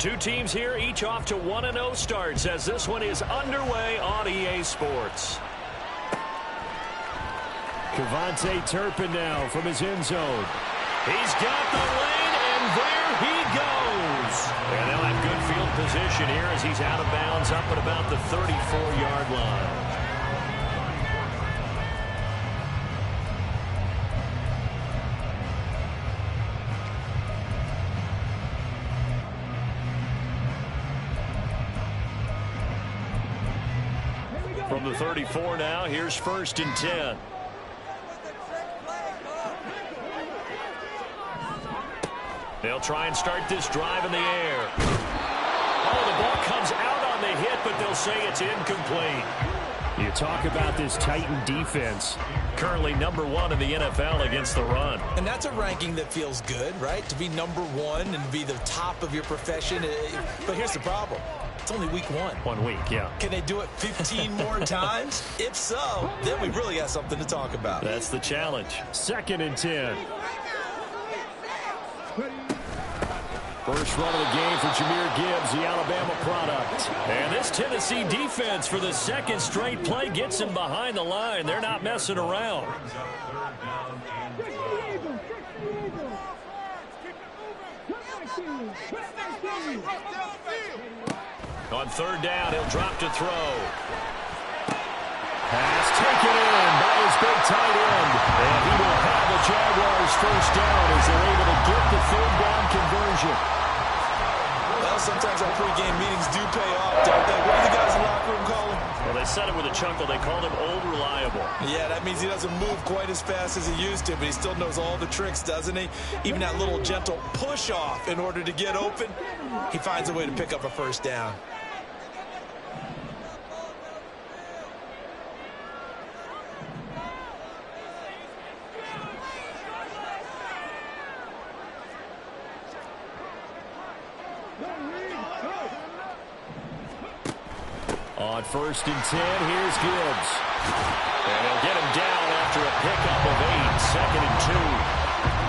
Two teams here, each off to 1-0 starts as this one is underway on EA Sports. KaVontae Turpin now from his end zone. He's got the lane, and there he goes. And they'll have good field position here as he's out of bounds up at about the 34-yard line. From the 34 now, here's 1st and 10. They'll try and start this drive in the air. Oh, the ball comes out on the hit, but they'll say it's incomplete. You talk about this Titan defense. Currently #1 in the NFL against the run. And that's a ranking that feels good, right? To be #1 and be the top of your profession. But here's the problem. It's only week 1. 1 week, yeah. Can they do it 15 more times? If so, then we really got something to talk about. That's the challenge. 2nd and 10. First run of the game for Jahmyr Gibbs, the Alabama product. And this Tennessee defense for the 2nd straight play gets him behind the line. They're not messing around. On 3rd down, he'll drop to throw. Pass taken in by his big tight end. And he will have the Jaguars 1st down as they're able to get the 3rd down conversion. Well, sometimes our pregame meetings do pay off, don't they? What do the guys in the locker room call him? Well, they said it with a chuckle. They called him Old Reliable. Yeah, that means he doesn't move quite as fast as he used to, but he still knows all the tricks, doesn't he? Even that little gentle push-off in order to get open, he finds a way to pick up a 1st down. On 1st and 10, here's Gibbs. And they'll get him down after a pickup of 8, 2nd and 2.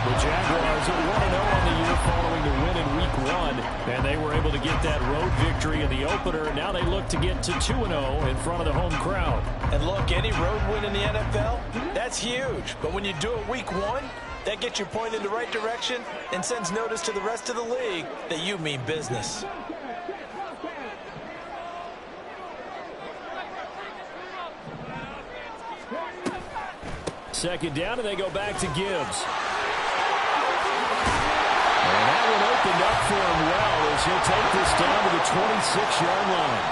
The Jaguars are 1-0 on the year following the win in week 1. And they were able to get that road victory in the opener. Now they look to get to 2-0 in front of the home crowd. And look, any road win in the NFL, that's huge. But when you do it week 1, that gets you pointed in the right direction and sends notice to the rest of the league that you mean business. 2nd down, and they go back to Gibbs. And that one opened up for him well as he'll take this down to the 26-yard line.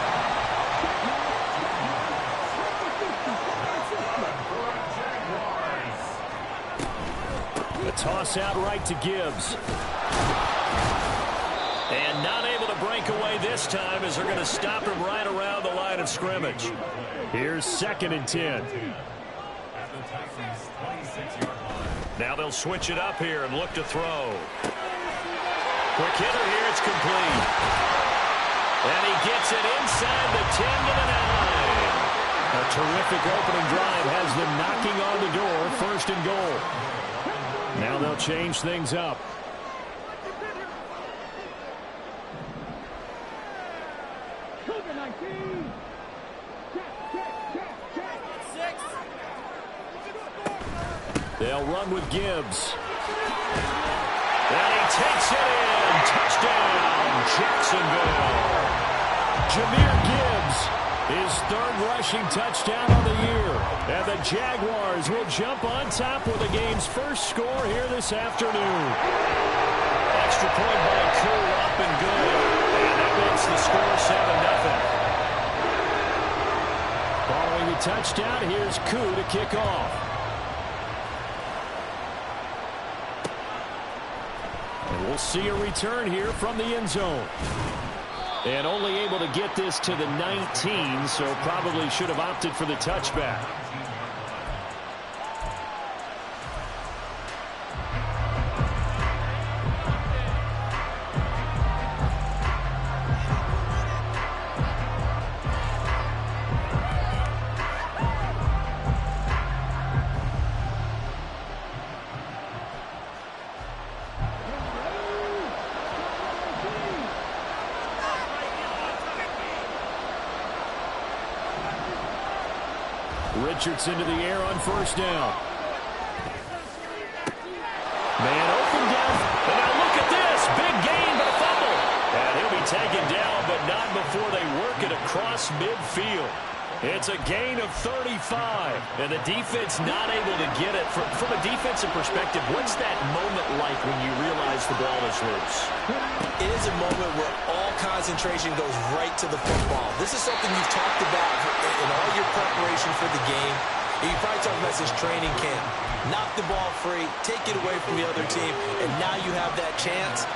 A toss out right to Gibbs. And not able to break away this time as they're going to stop him right around the line of scrimmage. Here's 2nd and 10. Now they'll switch it up here and look to throw. Quick hitter here, it's complete. And he gets it inside the 10 to the 9. A terrific opening drive has them knocking on the door, 1st and goal. Now they'll change things up. They'll run with Gibbs. And he takes it in. Touchdown, Jacksonville. Jahmyr Gibbs, his 3rd rushing touchdown of the year. And the Jaguars will jump on top with the game's 1st score here this afternoon. Extra point by Koo, up and good. And that makes the score 7-0. Following the touchdown, here's Koo to kick off. And we'll see a return here from the end zone. And only able to get this to the 19, so probably should have opted for the touchback. Richardson to the air on first down. Man open down. And now look at this. Big gain, but a fumble. And he'll be taken down, but not before they work it across midfield. It's a gain of 35, and the defense not able to get it. From a defensive perspective, what's that moment like when you realize the ball is loose? It is a moment where all concentration goes right to the football. This is something you've talked about in all your preparation for the game. You probably talked about this training camp. Knock the ball free, take it away from the other team, and now you have that chance.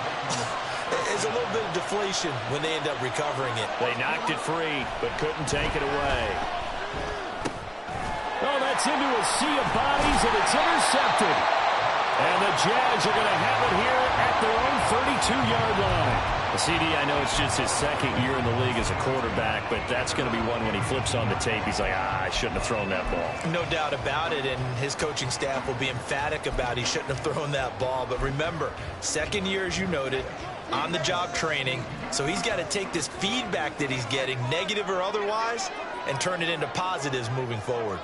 There's a little bit of deflation when they end up recovering it. They knocked it free, but couldn't take it away. Oh, that's into a sea of bodies, and it's intercepted. And the Jags are going to have it here at their own 32-yard line. CD, I know it's just his second year in the league as a quarterback, but that's going to be one when he flips on the tape. He's like, I shouldn't have thrown that ball. No doubt about it, and his coaching staff will be emphatic about he shouldn't have thrown that ball. But remember, second year, as you noted, on-the-job training, so he's got to take this feedback that he's getting, negative or otherwise, and turn it into positives moving forward.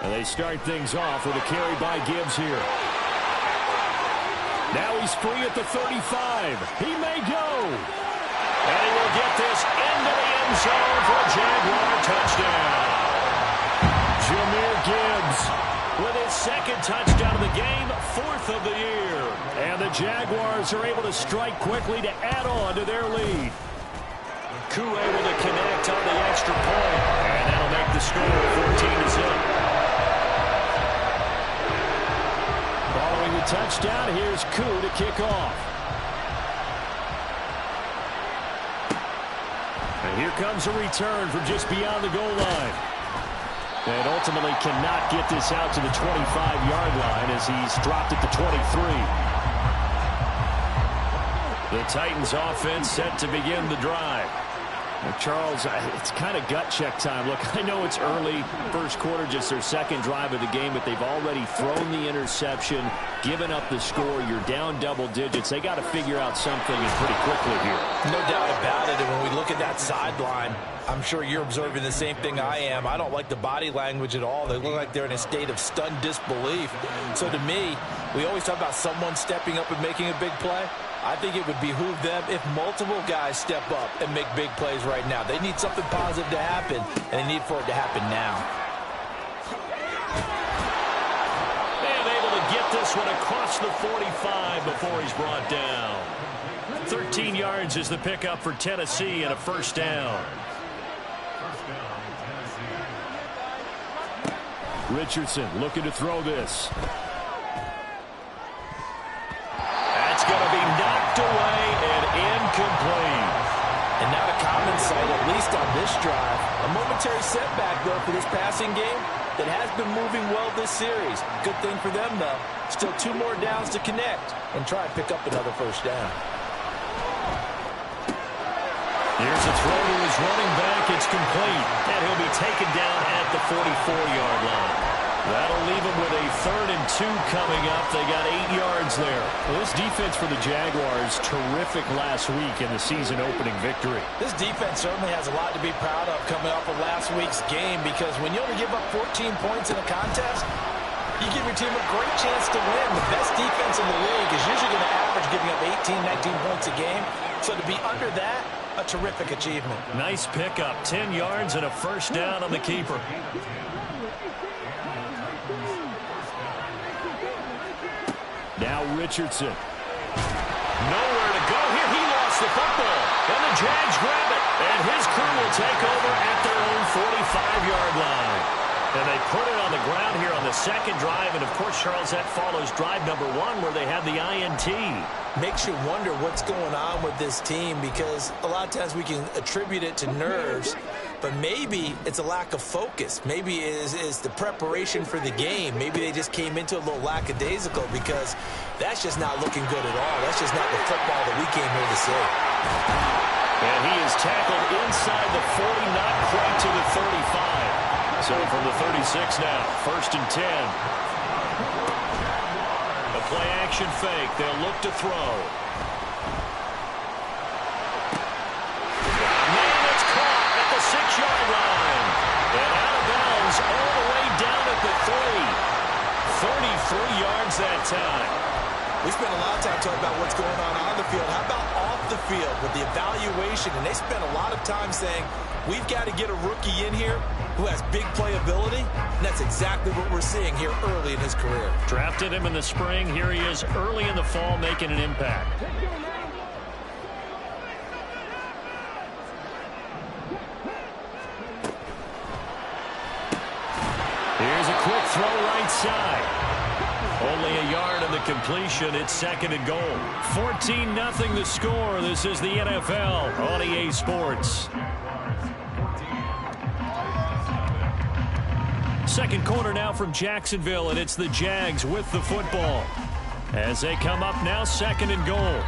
And they start things off with a carry by Gibbs here. Now he's free at the 35. He may go. And he will get this into the end zone for a Jaguar touchdown. Jahmyr Gibbs with his second touchdown of the game, fourth of the year. And the Jaguars are able to strike quickly to add on to their lead. Koo able to connect on the extra point. And that'll make the score 14-0. Following the touchdown, here's Koo to kick off. And here comes a return from just beyond the goal line. And ultimately cannot get this out to the 25-yard line as he's dropped at the 23. The Titans offense set to begin the drive. Well, Charles, it's kind of gut check time. Look, I know it's early, first quarter, just their second drive of the game, but they've already thrown the interception, given up the score. You're down double digits. They got to figure out something and pretty quickly here. No doubt about it. And when we look at that sideline, I'm sure you're observing the same thing I am. I don't like the body language at all. They look like they're in a state of stunned disbelief. So to me, we always talk about someone stepping up and making a big play. I think it would behoove them if multiple guys step up and make big plays right now. They need something positive to happen, and they need for it to happen now. And able to get this one across the 45 before he's brought down. 13 yards is the pickup for Tennessee and a first down. Richardson looking to throw this. That's going to be knocked away and incomplete. And not a common sight, at least on this drive. A momentary setback, though, for this passing game that has been moving well this series. Good thing for them, though. Still 2 more downs to connect and try and pick up another first down. Here's a throw to his running back. It's complete. And he'll be taken down at the 44-yard line. That'll leave him with a 3rd and 2 coming up. They got 8 yards there. Well, this defense for the Jaguars, terrific last week in the season-opening victory. This defense certainly has a lot to be proud of coming off of last week's game, because when you only give up 14 points in a contest, you give your team a great chance to win. The best defense in the league is usually going to average giving up 18, 19 points a game. So to be under that, a terrific achievement. Nice pickup, 10 yards and a first down on the keeper. Now Richardson. Nowhere to go here. He lost the football. And the Jags grab it. And his crew will take over at their own 45-yard line. And they put it on the ground here on the second drive. And, of course, Charles, that follows drive number 1 where they had the INT. Makes you wonder what's going on with this team, because a lot of times we can attribute it to nerves, but maybe it's a lack of focus. Maybe it is the preparation for the game. Maybe they just came into a little lackadaisical, because that's just not looking good at all. That's just not the football that we came here to see. And he is tackled inside the 40, not quite to the 35. So from the 36 now, 1st and 10. A play-action fake. They'll look to throw. Man, it's caught at the 6-yard line. And out of bounds all the way down at the 3. 33 yards that time. We spent a lot of time talking about what's going on the field. How about off the field with the evaluation? And they spent a lot of time saying, we've got to get a rookie in here who has big playability. And that's exactly what we're seeing here early in his career. Drafted him in the spring. Here he is early in the fall making an impact. Here's a quick throw right side. Only a yard on the completion. It's 2nd and goal. 14-0 the score. This is the NFL on EA Sports. Second quarter now from Jacksonville, and it's the Jags with the football. As they come up now, 2nd and goal.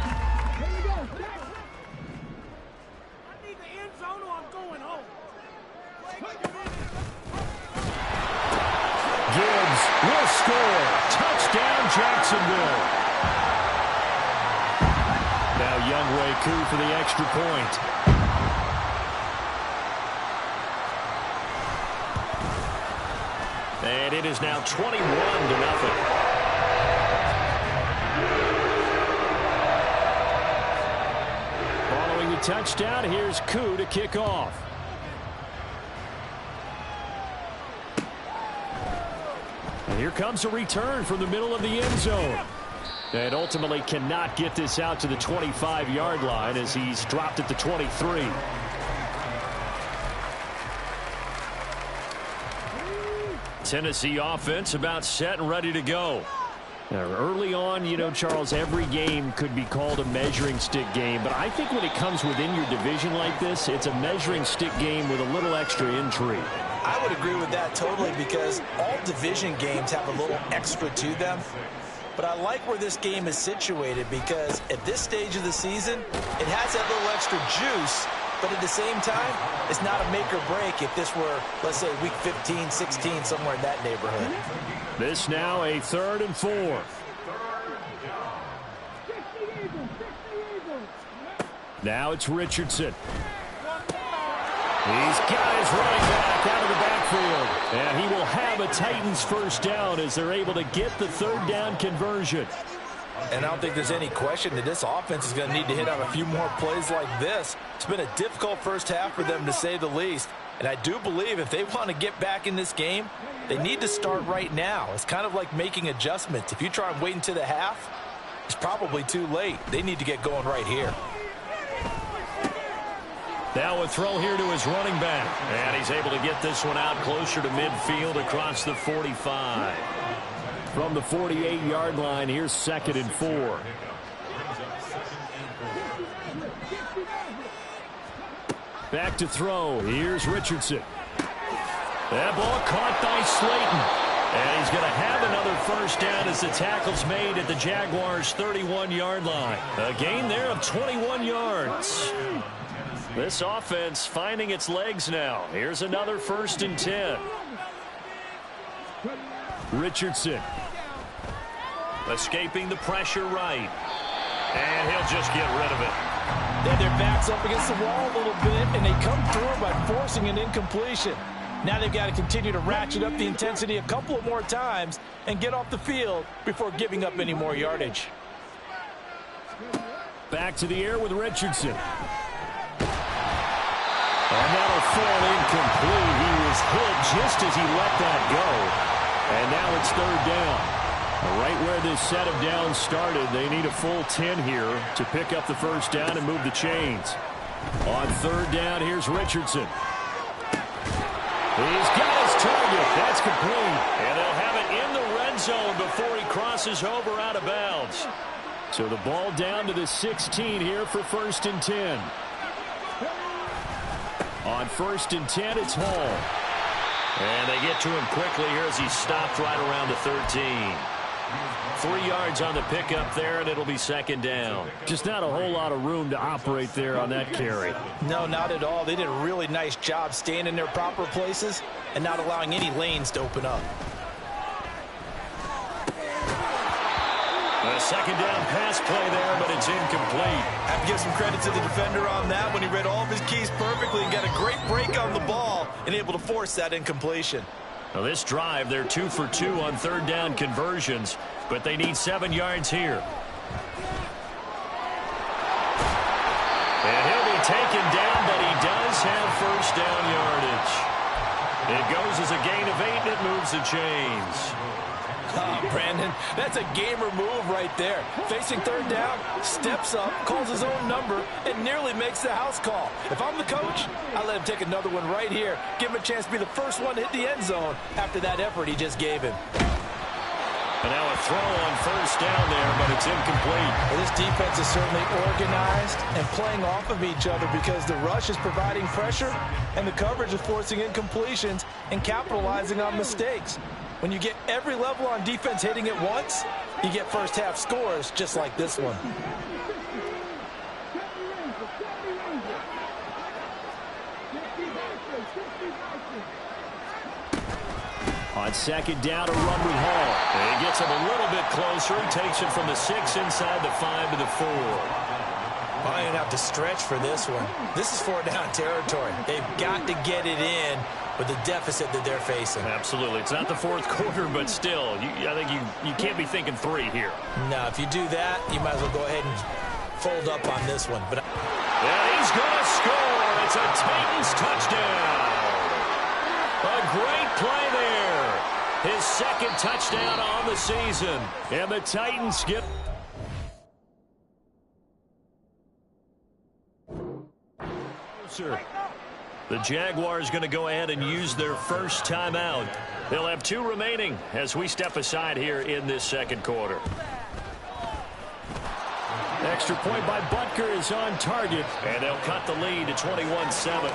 Gibbs will score. Touchdown, Jacksonville. Now Younghoe Koo for the extra point. And it is now 21-0. Following the touchdown, here's Koo to kick off. And here comes a return from the middle of the end zone. And ultimately cannot get this out to the 25-yard line as he's dropped at the 23. Tennessee offense about set and ready to go. Now, early on, you know, Charles, every game could be called a measuring stick game. But I think when it comes within your division like this, it's a measuring stick game with a little extra intrigue. I would agree with that totally because all division games have a little extra to them. But I like where this game is situated because at this stage of the season, it has that little extra juice. But at the same time, it's not a make or break if this were, let's say, week 15, 16, somewhere in that neighborhood. This now a 3rd and 4. Now it's Richardson. He's got his running back out of the backfield. And he will have a Titans first down as they're able to get the 3rd down conversion. And I don't think there's any question that this offense is going to need to hit on a few more plays like this. It's been a difficult first half for them, to say the least. And I do believe if they want to get back in this game, they need to start right now. It's kind of like making adjustments. If you try and wait until the half, it's probably too late. They need to get going right here. Now a throw here to his running back. And he's able to get this one out closer to midfield across the 45. From the 48-yard line, here's 2nd and 4. Back to throw. Here's Richardson. That ball caught by Slayton. And he's going to have another first down as the tackle's made at the Jaguars' 31-yard line. A gain there of 21 yards. This offense finding its legs now. Here's another 1st and 10. Richardson. Escaping the pressure right. And he'll just get rid of it. They have their backs up against the wall a little bit, and they come through by forcing an incompletion. Now they've got to continue to ratchet up the intensity a couple of more times and get off the field before giving up any more yardage. Back to the air with Richardson. And that'll fall incomplete. He was hit just as he let that go. And now it's 3rd down. Right where this set of downs started, they need a full 10 here to pick up the first down and move the chains. On 3rd down, here's Richardson. He's got his target. That's complete. And they'll have it in the red zone before he crosses over out of bounds. So the ball down to the 16 here for 1st and 10. On 1st and 10, it's Hall. And they get to him quickly here as he stopped right around the 13. 3 yards on the pickup there, and it'll be 2nd down. Just not a whole lot of room to operate there on that carry. No, not at all. They did a really nice job staying in their proper places and not allowing any lanes to open up. A second down pass play there, but it's incomplete. I have to give some credit to the defender on that when he read all of his keys perfectly and got a great break on the ball and able to force that incompletion. Now this drive, they're 2 for 2 on third down conversions, but they need 7 yards here. And he'll be taken down, but he does have first down yardage. It goes as a gain of 8, and it moves the chains. Brandon, that's a gamer move right there. Facing third down, steps up, calls his own number, and nearly makes the house call. If I'm the coach, I let him take another one right here. Give him a chance to be the first one to hit the end zone after that effort he just gave him. And now a throw on first down there, but it's incomplete. Well, this defense is certainly organized and playing off of each other because the rush is providing pressure and the coverage is forcing incompletions and capitalizing on mistakes. When you get every level on defense hitting at once, you get first half scores just like this one. On second down, a run with Hall. And he gets him a little bit closer. He takes it from the 6 inside the 5 to the 4. I didn't have to stretch for this one. This is 4 down territory. They've got to get it in with the deficit that they're facing. Absolutely. It's not the fourth quarter, but still, I think you can't be thinking 3 here. No, if you do that, you might as well go ahead and fold up on this one. But and he's going to score. It's a Titans touchdown. A great play there. His second touchdown on the season. And the Titans get... The Jaguars going to go ahead and use their first timeout. They'll have 2 remaining as we step aside here in this second quarter. Extra point by Butker is on target. And they'll cut the lead to 21-7.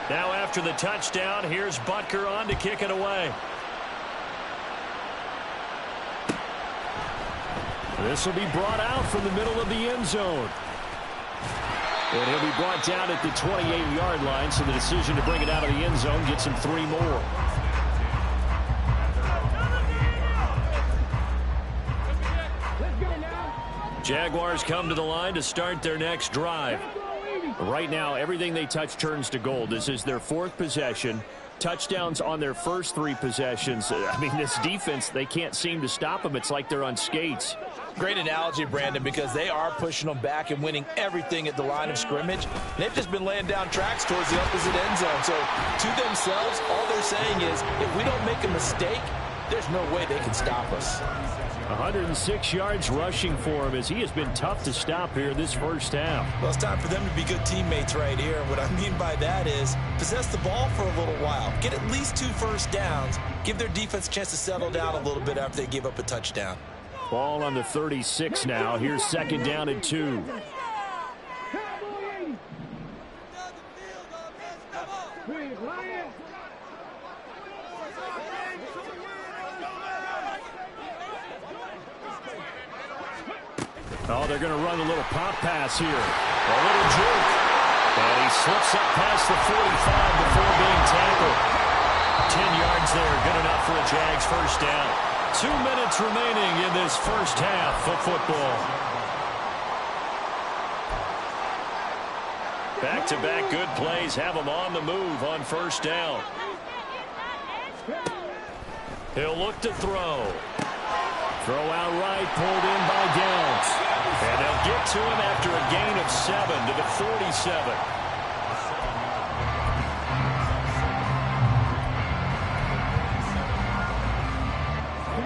Now after the touchdown, here's Butker on to kick it away. This will be brought out from the middle of the end zone. And he'll be brought down at the 28-yard line, so the decision to bring it out of the end zone gets him 3 more. Jaguars come to the line to start their next drive. Right now, everything they touch turns to gold. This is their 4th possession. Touchdowns on their first 3 possessions. I mean, this defense, they can't seem to stop them. It's like they're on skates. great analogy, Brandon, because they are pushing them back and winning everything at the line of scrimmage. They've just been laying down tracks towards the opposite end zone. So to themselves, all they're saying is, if we don't make a mistake, there's no way they can stop us. 106 yards rushing for him as he has been tough to stop here this first half. Well, it's time for them to be good teammates right here. What I mean by that is possess the ball for a little while. Get at least 2 first downs. Give their defense a chance to settle down a little bit after they give up a touchdown. Ball on the 36 now. Here's 2nd down and 2. Oh, they're going to run a little pop pass here. A little juke. And he slips up past the 45 before being tackled. 10 yards there, good enough for a Jags first down. 2 minutes remaining in this first half of football. Back-to-back good plays have him on the move on first down. He'll look to throw. Throw out right, pulled in by Downs. And they'll get to him after a gain of 7 to the 47.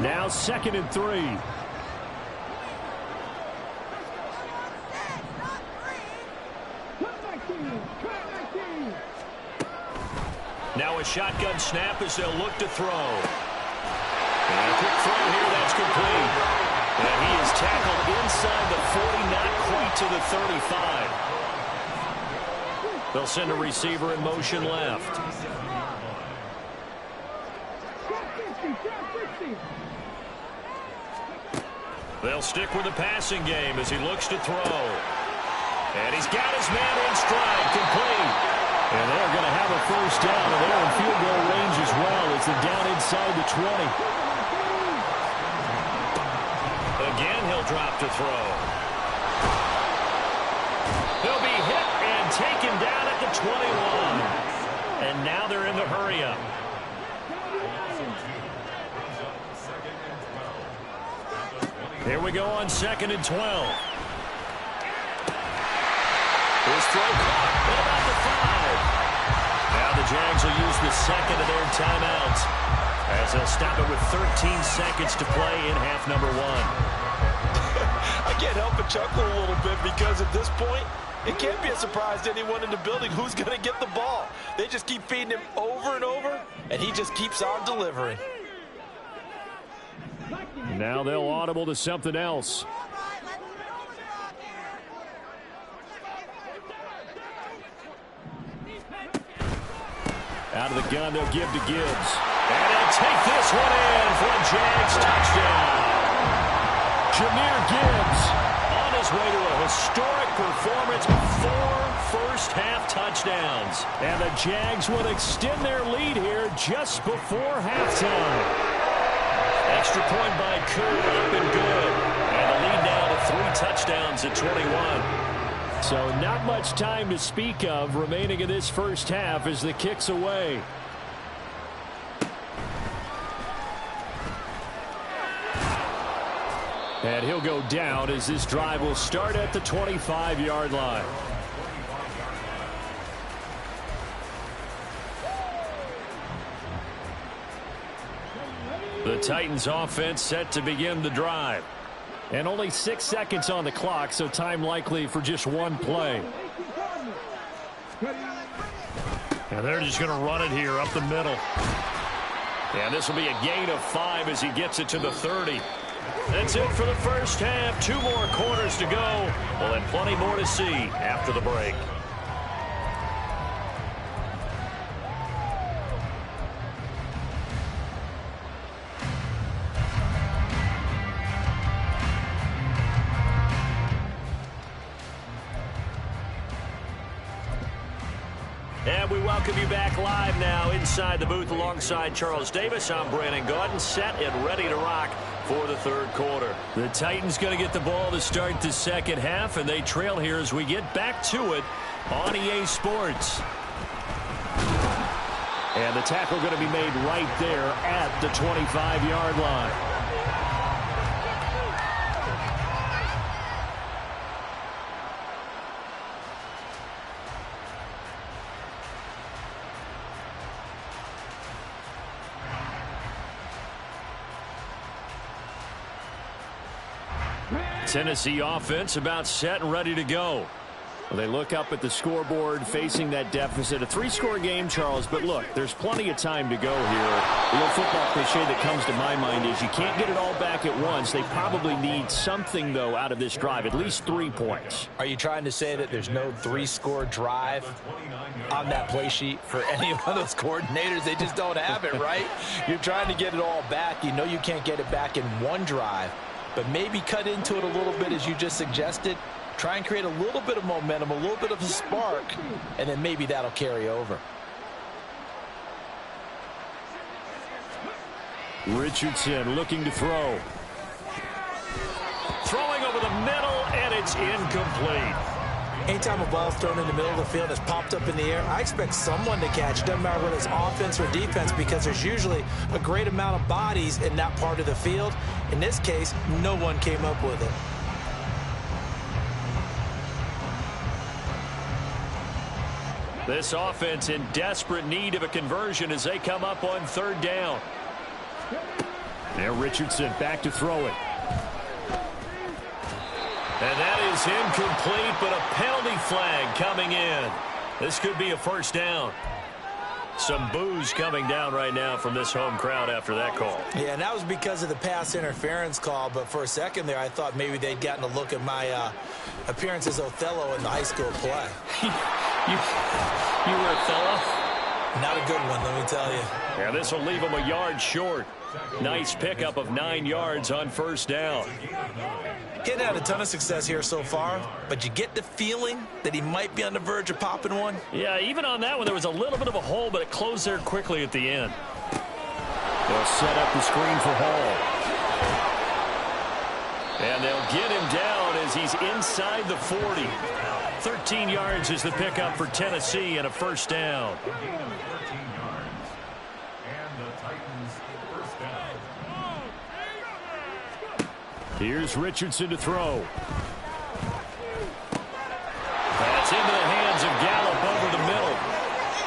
Now 2nd and 3. Now a shotgun snap as they'll look to throw. And a quick throw here, that's complete. And he is tackled inside the 40, not quite to the 35. They'll send a receiver in motion left. They'll stick with the passing game as he looks to throw. And he's got his man in stride, complete. And they're going to have a first down, and they're in field goal range as well as they're down inside the 20. Again, he'll drop to throw. He'll be hit and taken down at the 21. And now they're in the hurry-up. Here we go on 2nd and 12. His throw caught at about the 5. Now the Jags will use the second of their timeouts as they'll stop it with 13 seconds to play in half number 1. I can't help but chuckle a little bit because at this point, it can't be a surprise to anyone in the building who's going to get the ball. They just keep feeding him over and over, and he just keeps on delivering. Now they'll audible to something else. Out of the gun, they'll give to Gibbs. And they'll take this one in for a Jags touchdown. Jahmyr Gibbs On his way to a historic performance, 4 first-half touchdowns. And the Jags will extend their lead here just before halftime. Extra point by Koo, up and good. And the lead now to 3 touchdowns at 21. So not much time to speak of remaining in this first half as the kick's away. And he'll go down as this drive will start at the 25-yard line. The Titans offense set to begin the drive. And only 6 seconds on the clock, so time likely for just one play. And they're just going to run it here up the middle. And this will be a gain of 5 as he gets it to the 30. That's it for the first half. 2 more quarters to go. We'll have plenty more to see after the break. And we welcome you back live now inside the booth alongside Charles Davis. I'm Brandon Gaudin, set and ready to rock for the third quarter. The Titans going to get the ball to start the second half, and they trail here as we get back to it on EA Sports. And the tackle going to be made right there at the 25-yard line. Tennessee offense about set and ready to go. Well, they look up at the scoreboard facing that deficit. A 3-score game, Charles, but look, there's plenty of time to go here. The old football cliche that comes to my mind is you can't get it all back at once. They probably need something, though, out of this drive, at least 3 points. Are you trying to say that there's no 3-score drive on that play sheet for any of those coordinators? They just don't have it, right? You're trying to get it all back. You know you can't get it back in one drive. But maybe cut into it a little bit as you just suggested. Try and create a little bit of momentum, a little bit of a spark, and then maybe that'll carry over. Richardson looking to throw. Throwing over the middle, and it's incomplete. Anytime a ball's thrown in the middle of the field, it's popped up in the air, I expect someone to catch. It doesn't matter whether it's offense or defense because there's usually a great amount of bodies in that part of the field. In this case, no one came up with it. This offense in desperate need of a conversion as they come up on 3rd down. Now Richardson back to throw it. And that is incomplete, but a penalty flag coming in. This could be a first down. Some boos coming down right now from this home crowd after that call. Yeah, and that was because of the pass interference call, but for a second there I thought maybe they'd gotten a look at my appearance as Othello in the high school play. You were Othello? Not a good one, let me tell you. Yeah, this will leave them a yard short. Nice pickup of 9 yards on 1st down. He hadn't had a ton of success here so far, but you get the feeling that he might be on the verge of popping one. Yeah, even on that one, there was a little bit of a hole, but it closed there quickly at the end. They'll set up the screen for Hall. And they'll get him down as he's inside the 40. 13 yards is the pickup for Tennessee and a first down. Here's Richardson to throw. That's into the hands of Gallup over the middle.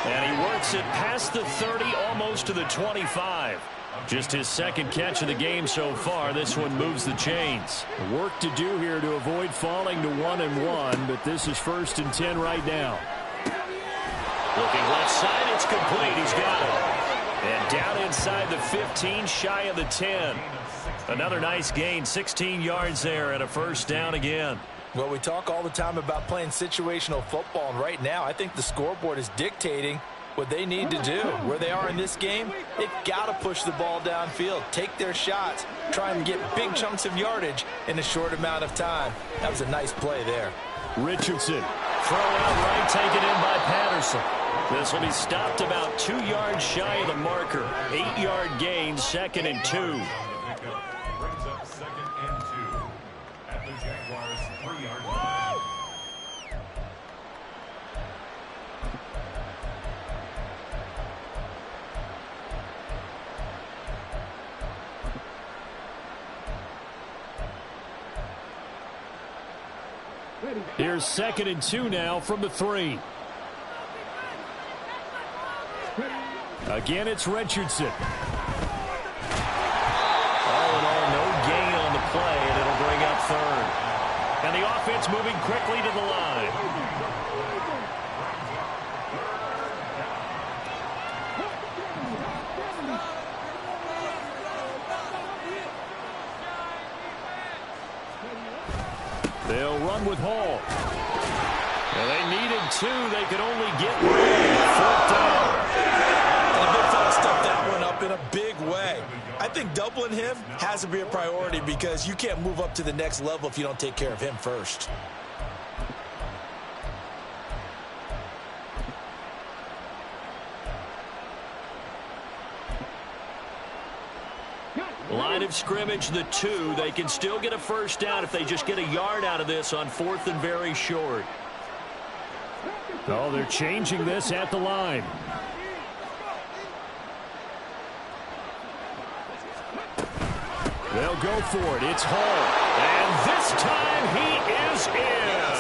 And he works it past the 30, almost to the 25. Just his second catch of the game so far. This one moves the chains. Work to do here to avoid falling to 1-1, but this is 1st and 10 right now. Looking left side, it's complete. He's got it. And down inside the 15, shy of the 10. Another nice gain, 16 yards there, and a first down again. Well, we talk all the time about playing situational football, and right now I think the scoreboard is dictating what they need to do. Where they are in this game, they've got to push the ball downfield, take their shots, try and get big chunks of yardage in a short amount of time. That was a nice play there. Richardson, throw out right, taken in by Patterson. This will be stopped about 2 yards shy of the marker. 8-yard gain, 2nd and 2. Here's 2nd and 2 now from the 3. Again, it's Richardson. All in all, no gain on the play, and it'll bring up 3rd. And the offense moving quickly to the line. They'll run with Hall. And they needed 2. They could only get 1. 4th down. And the big fella stepped that one up in a big way. I think doubling him has to be a priority because you can't move up to the next level if you don't take care of him first. Line of scrimmage, the 2. They can still get a first down if they just get a yard out of this on 4th and very short. Oh, they're changing this at the line. They'll go for it. It's Hall. And this time he is in.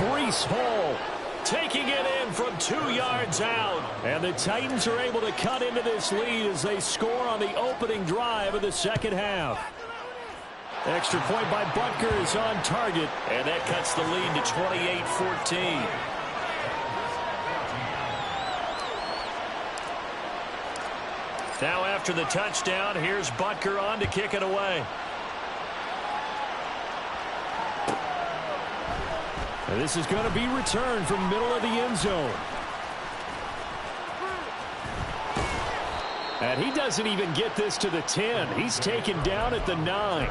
Breece Hall taking it in from 2 yards out. And the Titans are able to cut into this lead as they score on the opening drive of the second half. Extra point by Butker is on target. And that cuts the lead to 28-14. Now after the touchdown, here's Butker on to kick it away. And this is going to be returned from middle of the end zone. And he doesn't even get this to the 10. He's taken down at the 9.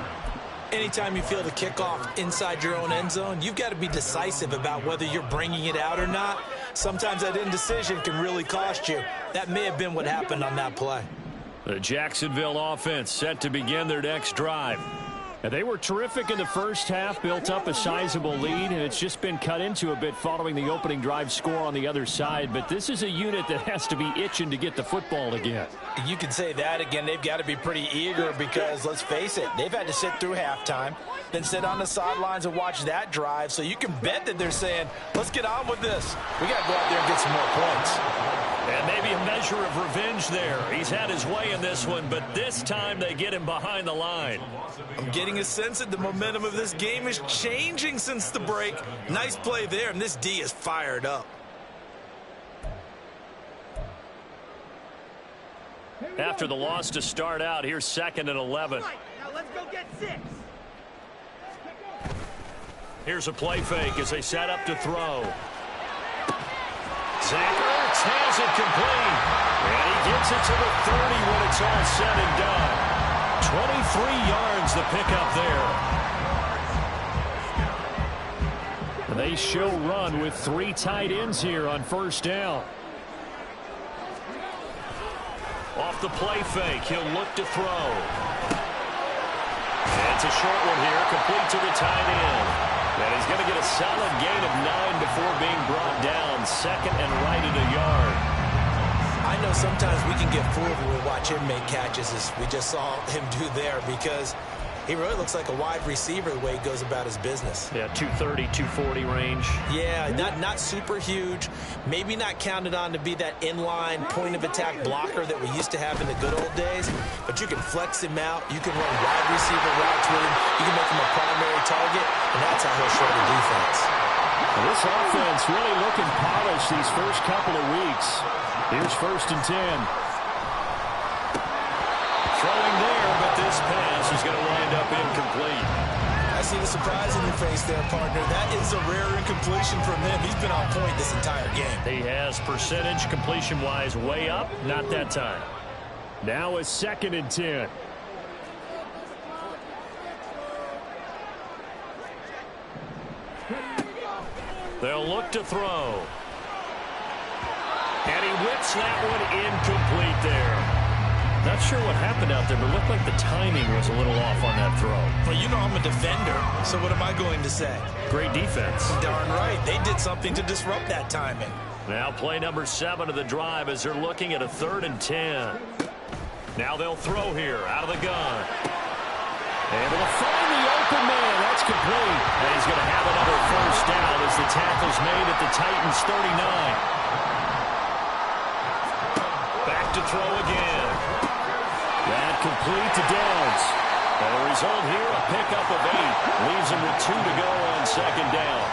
Anytime you feel the kickoff inside your own end zone, you've got to be decisive about whether you're bringing it out or not. Sometimes that indecision can really cost you. That may have been what happened on that play. The Jacksonville offense set to begin their next drive. And they were terrific in the first half, built up a sizable lead, and it's just been cut into a bit following the opening drive score on the other side. But this is a unit that has to be itching to get the football again. You can say that again. They've got to be pretty eager because, let's face it, they've had to sit through halftime, then sit on the sidelines and watch that drive. So you can bet that they're saying, let's get on with this. We got to go out there and get some more points. And maybe a measure of revenge there. He's had his way in this one, but this time they get him behind the line. I'm getting a sense that the momentum of this game is changing since the break. Nice play there, and this D is fired up. After the loss to start out, here's 2nd and 11. Now let's go get 6. Here's a play fake as they set up to throw. Zach Ertz has it complete. And he gets it to the 30 when it's all said and done. 23 yards the pickup there. They show run with 3 tight ends here on first down. Off the play fake, he'll look to throw. And it's a short one here, complete to the tight end. And he's going to get a solid gain of 9 before being brought down. Second and right at a yard. I know sometimes we can get fooled when we watch him make catches, as we just saw him do there, because he really looks like a wide receiver the way he goes about his business. Yeah, 230, 240 range. Yeah, not super huge. Maybe not counted on to be that inline point-of-attack blocker that we used to have in the good old days, but you can flex him out. You can run wide receiver routes with him. You can make him a primary target, and that's how he'll show the defense. Well, this offense really looking polished these first couple of weeks. Here's first and 10. Throwing there, but this pass is going to wind up incomplete. I see the surprise in your face there, partner. That is a rare incompletion from him. He's been on point this entire game. He has percentage completion-wise way up, not that time. Now a second and 10. They'll look to throw. And he whips that one incomplete there. Not sure what happened out there, but it looked like the timing was a little off on that throw. Well, you know I'm a defender, so what am I going to say? Great defense. Darn right. They did something to disrupt that timing. Now play number 7 of the drive as they're looking at a 3rd and 10. Now they'll throw here out of the gun. Able to find the open man. That's complete. And he's going to have another first down as the tackle's made at the Titans' 39. Back to throw again. That complete to Downs. And the result here, a pickup of 8. Leaves him with 2 to go on second down.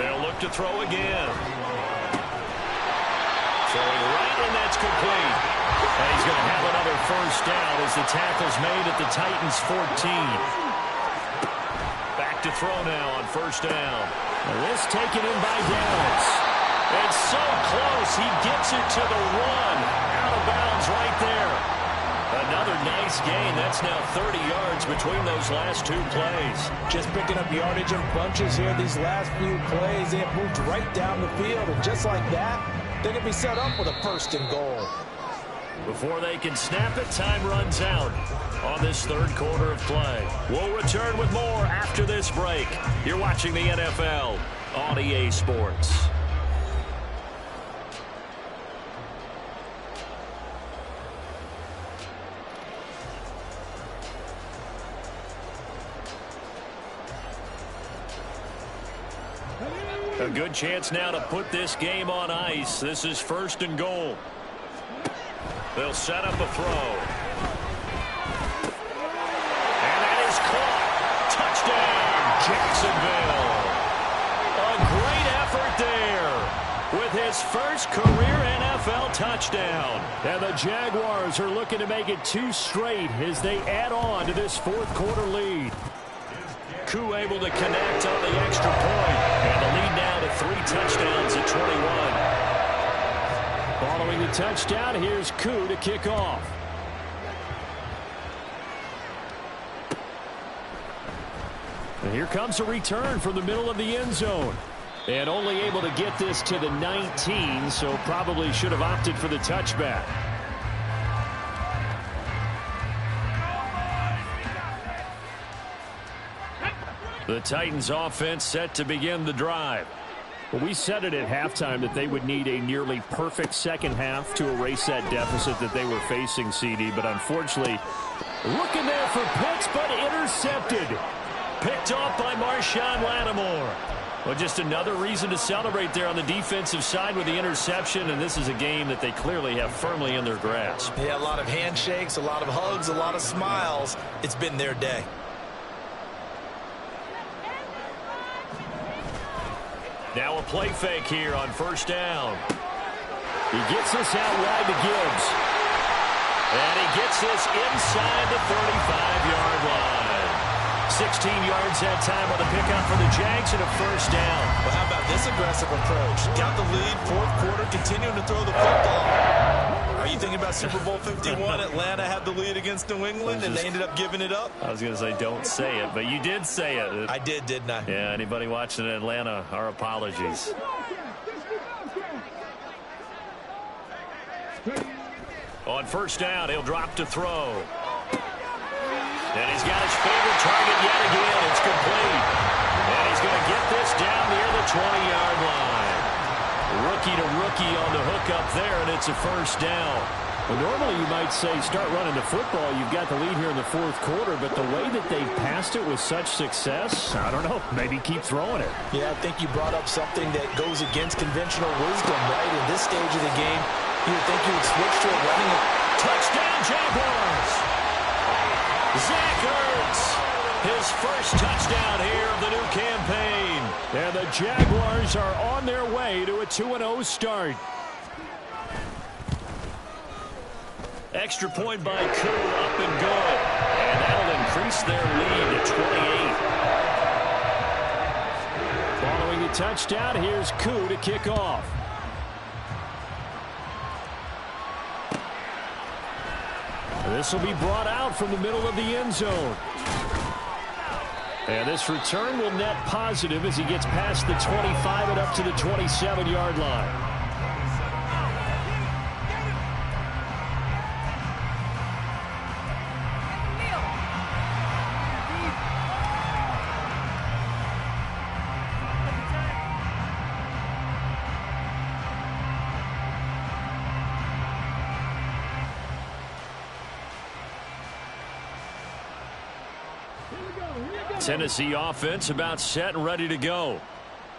They'll look to throw again. Throwing right, and that's complete. And he's going to have another first down as the tackle's made at the Titans' 14. Back to throw now on first down. And this taken in by Downs. It's so close. He gets it to the 1. Out of bounds right there. Another nice gain. That's now 30 yards between those last 2 plays. Just picking up yardage in bunches here these last few plays. They have moved right down the field, and just like that, they're going to be set up with a 1st and goal. Before they can snap it, time runs out on this 3rd quarter of play. We'll return with more after this break. You're watching the NFL on EA Sports. A good chance now to put this game on ice. This is 1st and goal. They'll set up a throw. And that is caught. Touchdown, Jacksonville. A great effort there with his first career NFL touchdown. And the Jaguars are looking to make it 2 straight as they add on to this 4th quarter lead. Koo able to connect on the extra point. And the lead now to 3 touchdowns at 21. Following the touchdown, here's Koo to kick off. And here comes a return from the middle of the end zone. And only able to get this to the 19, so probably should have opted for the touchback. The Titans offense set to begin the drive. Well, we said it at halftime that they would need a nearly perfect second half to erase that deficit that they were facing, CD. But unfortunately, looking there for Pitts, but intercepted. Picked off by Marshawn Lattimore. Well, just another reason to celebrate there on the defensive side with the interception. And this is a game that they clearly have firmly in their grasp. Yeah, a lot of handshakes, a lot of hugs, a lot of smiles. It's been their day. Now a play fake here on first down. He gets this out wide to Gibbs. And he gets this inside the 35-yard line. 16 yards that time on the pickup for the Jags and a first down. Well, how about this aggressive approach? Got the lead, 4th quarter, continuing to throw the football. Are you thinking about Super Bowl 51? Atlanta had the lead against New England, and they ended up giving it up? I was going to say don't say it, but you did say it. I did, didn't I? Yeah, anybody watching in Atlanta, our apologies. On first down, he'll drop to throw. And he's got his favorite target yet again. It's complete. And he's going to get this down near the 20-yard line. Rookie to rookie on the hook up there, and it's a first down. Well, normally you might say start running the football. You've got the lead here in the fourth quarter, but the way that they've passed it with such success, I don't know, maybe keep throwing it. Yeah, I think you brought up something that goes against conventional wisdom, right? In this stage of the game, you would think you would switch to a running it. Touchdown, Jaguars! Zach Ertz, his first touchdown here of the new campaign. And the Jaguars are on their way to a 2-0 start. Extra point by Koo, up and good. And that'll increase their lead to 28. Following the touchdown, here's Koo to kick off. This will be brought out from the middle of the end zone. And this return will net positive as he gets past the 25 and up to the 27-yard line. Tennessee offense about set and ready to go.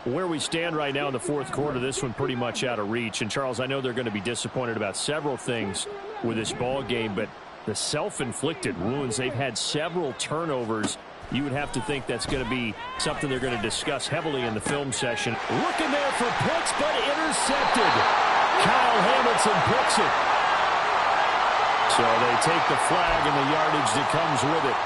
Where we stand right now in the fourth quarter, this one pretty much out of reach. And, Charles, I know they're going to be disappointed about several things with this ball game, but the self-inflicted wounds, they've had several turnovers. You would have to think that's going to be something they're going to discuss heavily in the film session. Looking there for Pitts, but intercepted. Kyle Hamilton picks it. So they take the flag and the yardage that comes with it.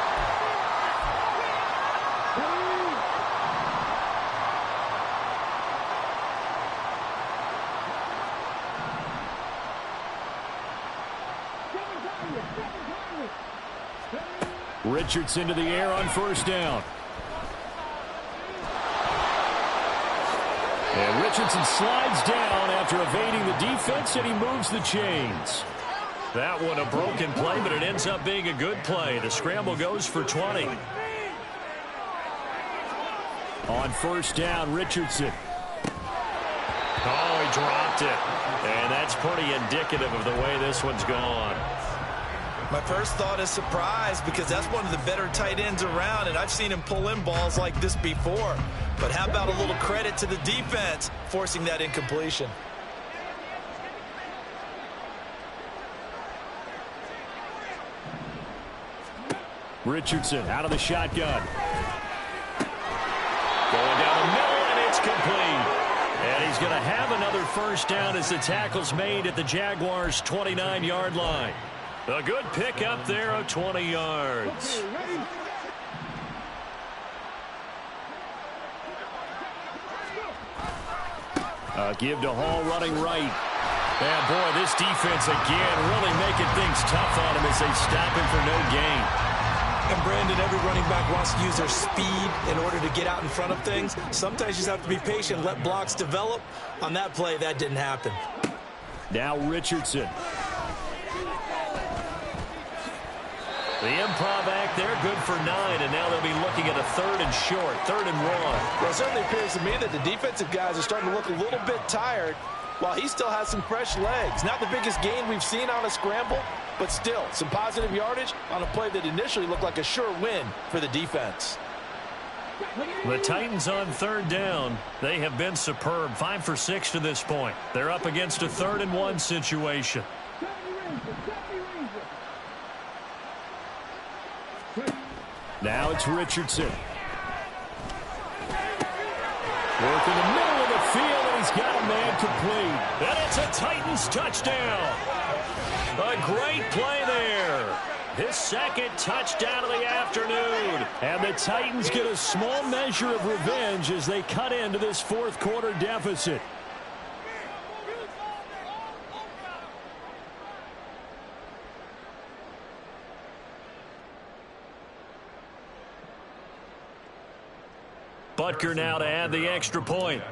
Richardson to the air on first down. And Richardson slides down after evading the defense, and he moves the chains. That one a broken play, but it ends up being a good play. The scramble goes for 20. On first down, Richardson. Oh, he dropped it. And that's pretty indicative of the way this one's gone. My first thought is surprise, because that's one of the better tight ends around, and I've seen him pull in balls like this before. But how about a little credit to the defense forcing that incompletion? Richardson out of the shotgun. Going down the middle, and it's complete. And he's going to have another first down as the tackle's made at the Jaguars' 29-yard line. A good pick up there of 20 yards. Give to Hall running right. And boy, this defense again really making things tough on him as they stop him for no gain. And Brandon, every running back wants to use their speed in order to get out in front of things. Sometimes you just have to be patient, let blocks develop. On that play, that didn't happen. Now Richardson. The improv act there, good for 9, and now they'll be looking at a third and short, 3rd and 1. Well, it certainly appears to me that the defensive guys are starting to look a little bit tired, while he still has some fresh legs. Not the biggest gain we've seen on a scramble, but still some positive yardage on a play that initially looked like a sure win for the defense. The Titans on 3rd down. They have been superb, 5 for 6 to this point. They're up against a 3rd and 1 situation. Now it's Richardson. Working the middle of the field, and he's got a man complete. And it's a Titans touchdown. A great play there. His second touchdown of the afternoon. And the Titans get a small measure of revenge as they cut into this fourth quarter deficit. Butker now to add the extra point.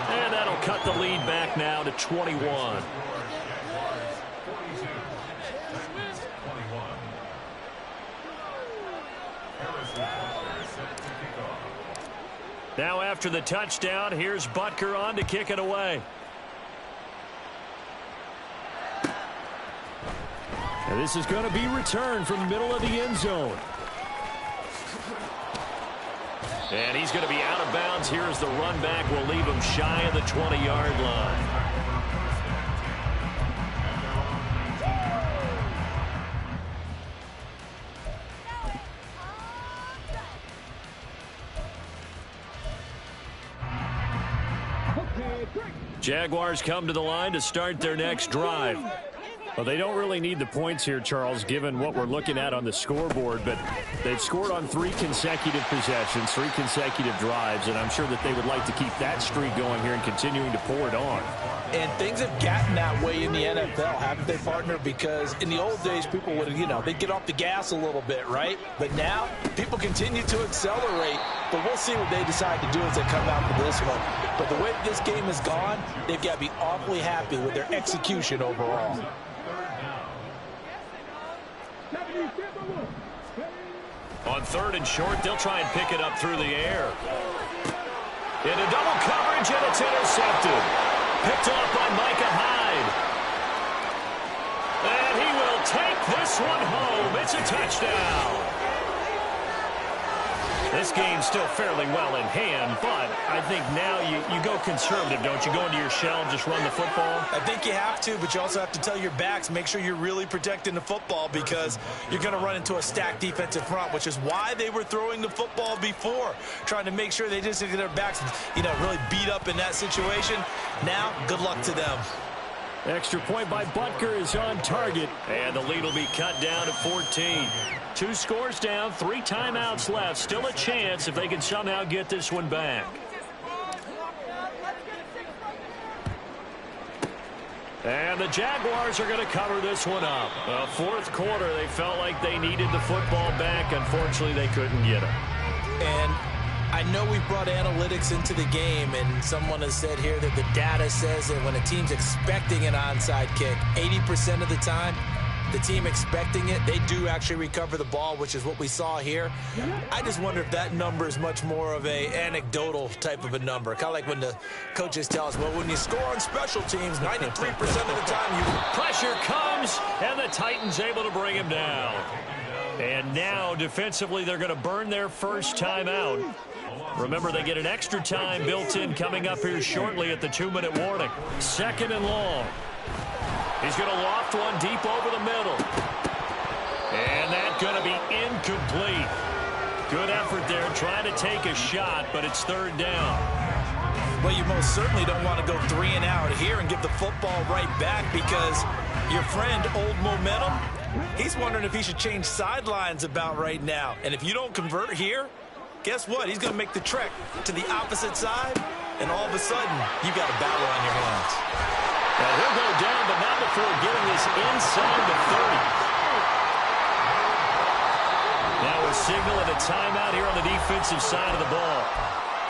And that'll cut the lead back now to 21. Now after the touchdown, here's Butker on to kick it away. And this is going to be returned from the middle of the end zone. And he's going to be out of bounds here as the run back will leave him shy of the 20-yard line. Jaguars come to the line to start their next drive. Well, they don't really need the points here, Charles, given what we're looking at on the scoreboard, but they've scored on 3 consecutive possessions, 3 consecutive drives, and I'm sure that they would like to keep that streak going here and continuing to pour it on. And things have gotten that way in the NFL, haven't they, partner? Because in the old days, people would, they'd get off the gas a little bit, right? But now, people continue to accelerate, but we'll see what they decide to do as they come out for this one. But the way that this game has gone, they've got to be awfully happy with their execution overall. On 3rd and short, they'll try and pick it up through the air. Into double coverage, and it's intercepted. Picked off by Micah Hyde. And he will take this one home. It's a touchdown. This game's still fairly well in hand, but I think now you go conservative, don't you? Go into your shell and just run the football? I think you have to, but you also have to tell your backs, make sure you're really protecting the football because you're going to run into a stacked defensive front, which is why they were throwing the football before, trying to make sure they just get their backs, really beat up in that situation. Now, good luck to them. Extra point by Butker is on target. And the lead will be cut down to 14. 2 scores down, 3 timeouts left. Still a chance if they can somehow get this one back. And the Jaguars are going to cover this one up. 4th quarter, they felt like they needed the football back. Unfortunately, they couldn't get it. And I know we brought analytics into the game, and someone has said here that the data says that when a team's expecting an onside kick, 80% of the time, the team expecting it, they do actually recover the ball, which is what we saw here. I just wonder if that number is much more of a anecdotal type of a number. Kind of like when the coaches tell us, well, when you score on special teams, 93% of the time Pressure comes, and the Titans able to bring him down. And now, defensively, they're going to burn their first timeout. Remember, they get an extra time built in coming up here shortly at the 2-minute warning. 2nd and long. He's going to loft one deep over the middle. And that's going to be incomplete. Good effort there, trying to take a shot, but it's 3rd down. Well, you most certainly don't want to go 3 and out here and give the football right back because your friend, Old Momentum, he's wondering if he should change sidelines about right now. And if you don't convert here, guess what? He's going to make the trek to the opposite side, and all of a sudden, you've got a battle on your hands. Now he'll go down, but not before getting this inside the 30. Now a signal and a timeout here on the defensive side of the ball.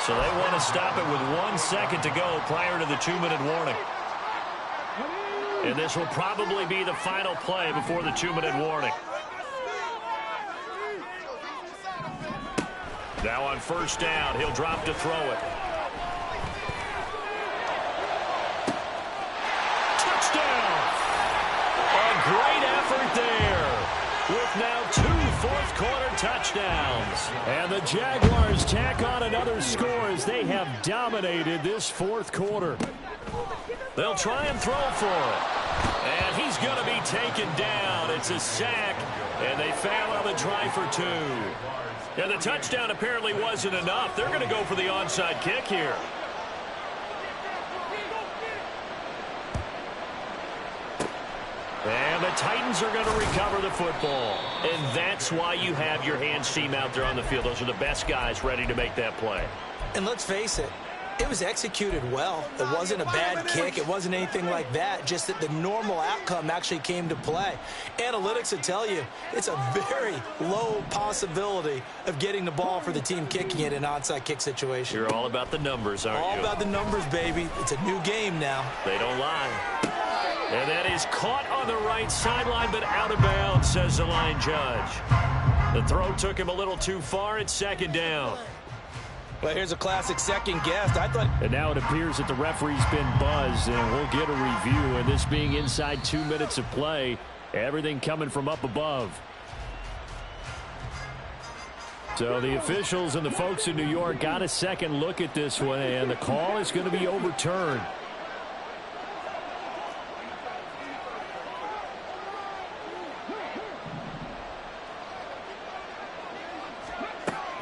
So they want to stop it with 1 second to go prior to the 2-minute warning. And this will probably be the final play before the 2-minute warning. Now on 1st down, he'll drop to throw it. Touchdown! A great effort there with now 2 fourth-quarter touchdowns. And the Jaguars tack on another score as they have dominated this 4th quarter. They'll try and throw for it. And he's going to be taken down. It's a sack, and they fail on the try for 2. And the touchdown apparently wasn't enough. They're going to go for the onside kick here. And the Titans are going to recover the football. And that's why you have your hands team out there on the field. Those are the best guys ready to make that play. And let's face it, It was executed well. It wasn't a bad kick. It wasn't anything like that. Just that the normal outcome actually came to play. Analytics will tell you it's a very low possibility of getting the ball for the team kicking it in an onside kick situation. You're all about the numbers, aren't you? All about the numbers, baby. It's a new game now. They don't lie. And that is caught on the right sideline, but out of bounds, says the line judge. The throw took him a little too far. It's second down. Well, here's a classic second guess. And now it appears that the referee's been buzzed, and we'll get a review. And this being inside 2 minutes of play, everything coming from up above. So the officials and the folks in New York got a second look at this one, and the call is going to be overturned.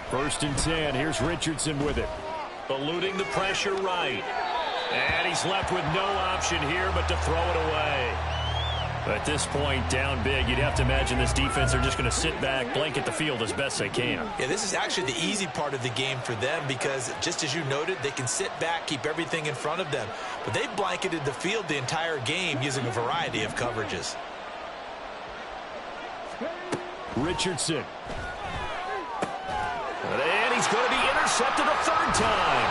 First and 10. Here's Richardson with it. Eluding the pressure right. And he's left with no option here but to throw it away. At this point, down big, you'd have to imagine this defense are just going to sit back, blanket the field as best they can. Yeah, this is actually the easy part of the game for them because, just as you noted, they can sit back, keep everything in front of them. But they've blanketed the field the entire game using a variety of coverages. Richardson. And he's going to be intercepted a third time.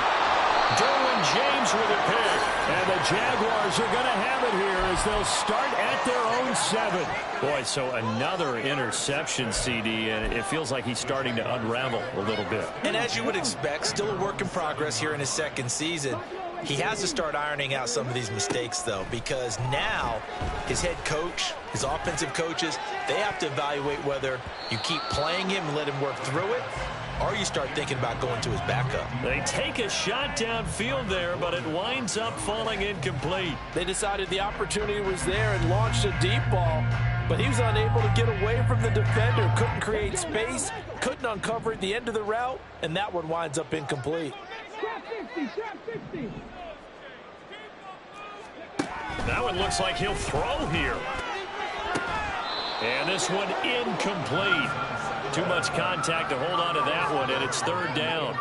Derwin James with a pick. And the Jaguars are going to have it here as they'll start at their own 7. Boy, so another interception, CD, and it feels like he's starting to unravel a little bit. And as you would expect, still a work in progress here in his second season. He has to start ironing out some of these mistakes, though, because now his head coach, his offensive coaches, they have to evaluate whether you keep playing him and let him work through it, or you start thinking about going to his backup. They take a shot downfield there, but it winds up falling incomplete. They decided the opportunity was there and launched a deep ball, but he was unable to get away from the defender, couldn't create space, couldn't uncover at the end of the route, and that one winds up incomplete. That one looks like he'll throw here. And this one incomplete. Too much contact to hold on to that one, and it's third down.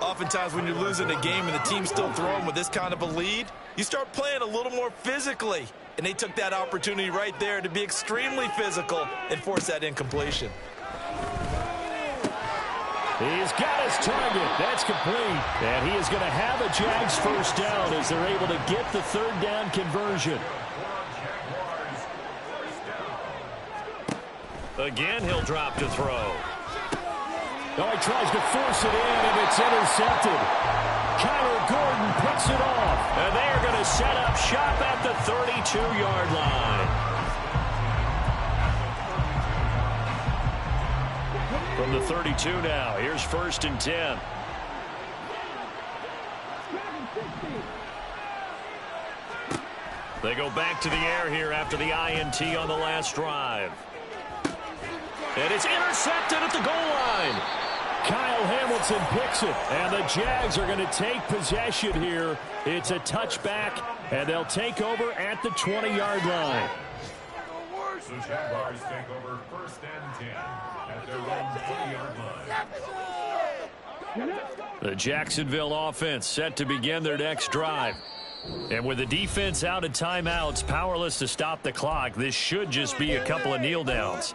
Oftentimes when you're losing a game and the team's still throwing with this kind of a lead, you start playing a little more physically. And they took that opportunity right there to be extremely physical and force that incompletion. He's got his target. That's complete. And he is going to have a Jags first down as they're able to get the third down conversion. Again, he'll drop to throw. Oh, he tries to force it in, and it's intercepted. Kyler Gordon picks it off. And they are going to set up shop at the 32-yard line. From the 32 now, here's first and 10. They go back to the air here after the INT on the last drive. And it's intercepted at the goal line. Kyle Hamilton picks it, and the Jags are going to take possession here. It's a touchback, and they'll take over at the 20-yard line. The Jaguars take over first and 10 at their own 20-yard line. The Jacksonville offense set to begin their next drive. And with the defense out of timeouts, powerless to stop the clock, this should just be a couple of kneel downs.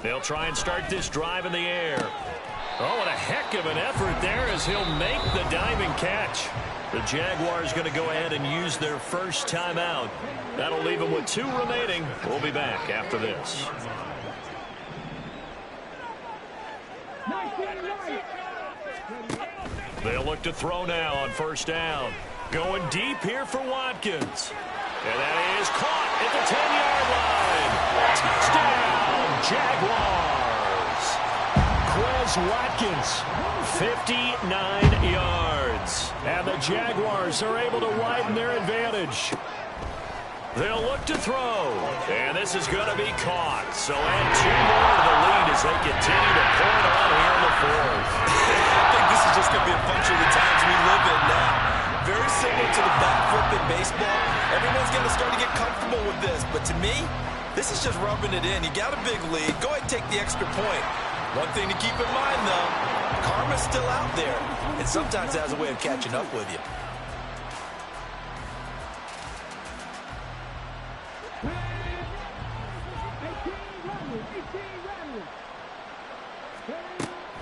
They'll try and start this drive in the air. Oh, what a heck of an effort there as he'll make the diving catch. The Jaguars going to go ahead and use their first timeout. That'll leave them with 2 remaining. We'll be back after this. They'll look to throw now on first down. Going deep here for Watkins. And that is caught at the 10-yard line. Touchdown, Jaguars. Quez Watkins, 59 yards. And the Jaguars are able to widen their advantage. They'll look to throw, and this is going to be caught. So add 2 more to the lead as they continue to point on here in the fourth. I think this is just going to be a function of the times we live in now. Very similar to the bat flip in baseball. Everyone's got to start to get comfortable with this. But to me, this is just rubbing it in. You got a big lead. Go ahead and take the extra point. One thing to keep in mind, though, karma's still out there. And sometimes it has a way of catching up with you.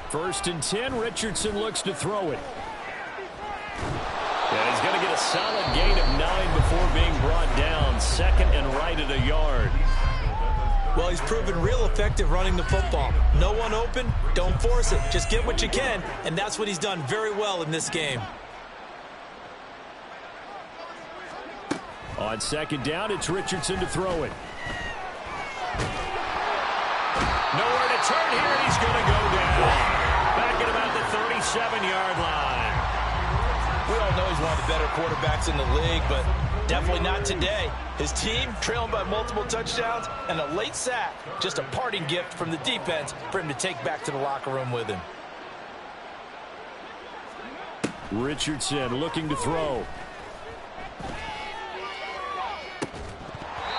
First and 10, Richardson looks to throw it. And he's going to get a solid gain of 9 before being brought down. Second and right at a yard. Well, he's proven real effective running the football. No one open, don't force it. Just get what you can, and that's what he's done very well in this game. On second down, it's Richardson to throw it. Nowhere to turn here, and he's going to go down. Back at about the 37-yard line. We all know he's one of the better quarterbacks in the league, but definitely not today. His team trailing by multiple touchdowns and a late sack. Just a parting gift from the defense for him to take back to the locker room with him. Richardson looking to throw.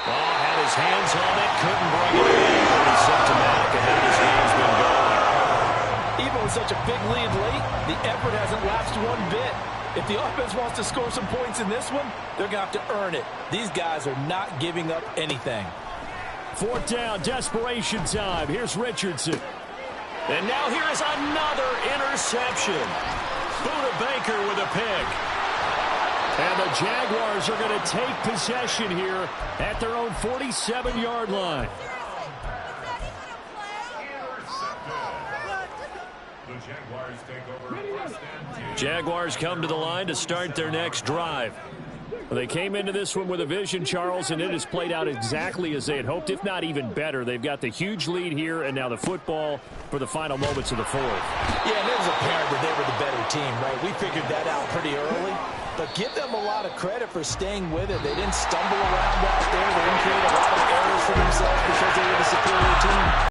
Had his hands on it, couldn't bring it in. Pretty symptomatic of how this game's been going. Even with such a big lead late, the effort hasn't lapsed one bit. If the offense wants to score some points in this one, they're going to have to earn it. These guys are not giving up anything. Fourth down, desperation time. Here's Richardson. And now here is another interception. Buda Baker with a pick. And the Jaguars are going to take possession here at their own 47-yard line. The Jaguars take over first and 10. Jaguars come to the line to start their next drive. They came into this one with a vision, Charles, and it has played out exactly as they had hoped, if not even better. They've got the huge lead here, and now the football for the final moments of the fourth. Yeah, and it was apparent that they were the better team, right? We figured that out pretty early. But give them a lot of credit for staying with it. They didn't stumble around out there. They didn't create a lot of errors for themselves because they were the superior team.